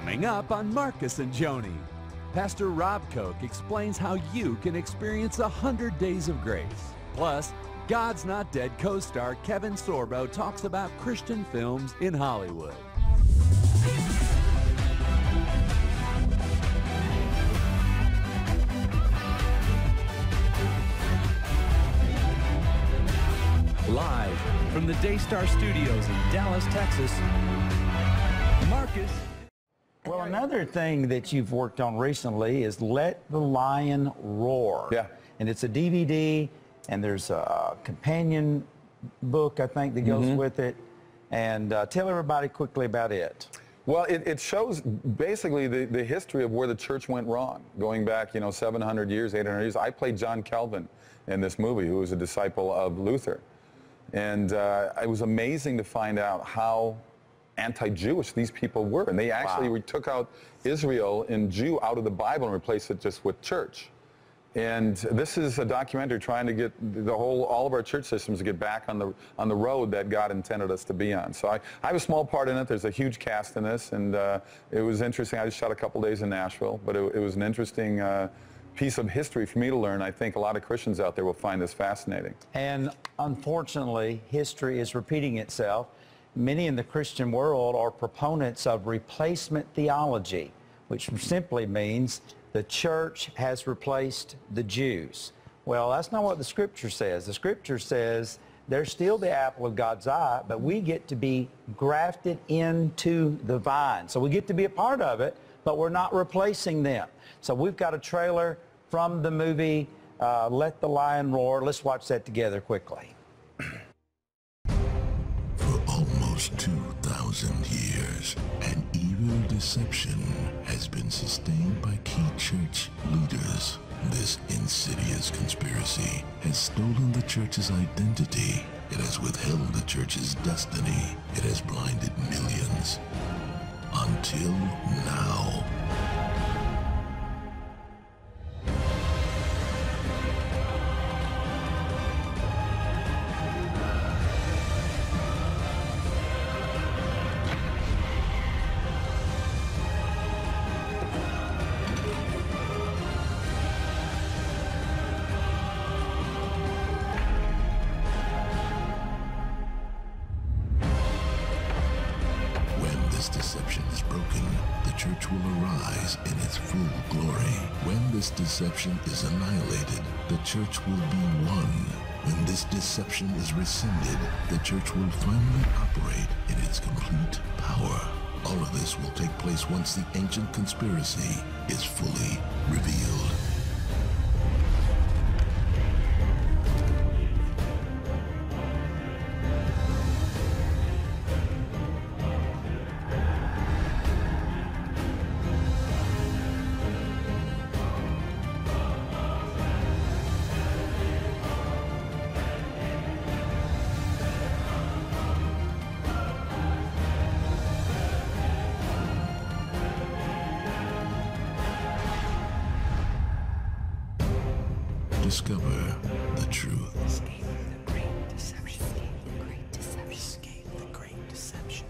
Coming up on Marcus and Joni, Pastor Rob Koch explains how you can experience 100 days of grace. Plus, God's Not Dead co-star Kevin Sorbo talks about Christian films in Hollywood. Live from the Daystar studios in Dallas, Texas, Marcus. Well, another thing that you've worked on recently is Let the Lion Roar. Yeah. And it's a DVD, and there's a companion book, I think, that goes with it. And tell everybody quickly about it. Well, it shows basically the history of where the church went wrong, going back, 700 years, 800 years. I played John Calvin in this movie, who was a disciple of Luther. And it was amazing to find out how anti-Jewish these people were. And they actually took out Israel and Jew out of the Bible and replaced it just with church. And this is a documentary trying to get all of our church systems to get back on the road that God intended us to be on. So I have a small part in it. There's a huge cast in this, and it was interesting. I just shot a couple days in Nashville, but it was an interesting piece of history for me to learn. I think a lot of Christians out there will find this fascinating. And unfortunately, history is repeating itself. Many in the Christian world are proponents of replacement theology, which simply means the church has replaced the Jews. Well, that's not what the Scripture says. The Scripture says they're still the apple of God's eye, but we get to be grafted into the vine. So we get to be a part of it, but we're not replacing them. So we've got a trailer from the movie Let the Lion Roar. Let's watch that together quickly. For almost 2,000 years, an evil deception has been sustained by key church leaders. This insidious conspiracy has stolen the church's identity. It has withheld the church's destiny. It has blinded millions. Until now. This deception is broken, the church will arise in its full glory. When this deception is annihilated, the church will be one. When this deception is rescinded, the church will finally operate in its complete power. All of this will take place once the ancient conspiracy is fully revealed. Discover the truth. Escape the great deception. Escape the great deception. Escape the great deception.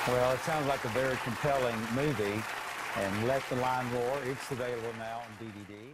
Well, it sounds like a very compelling movie. And Let the Lion Roar, it's available now on DVD.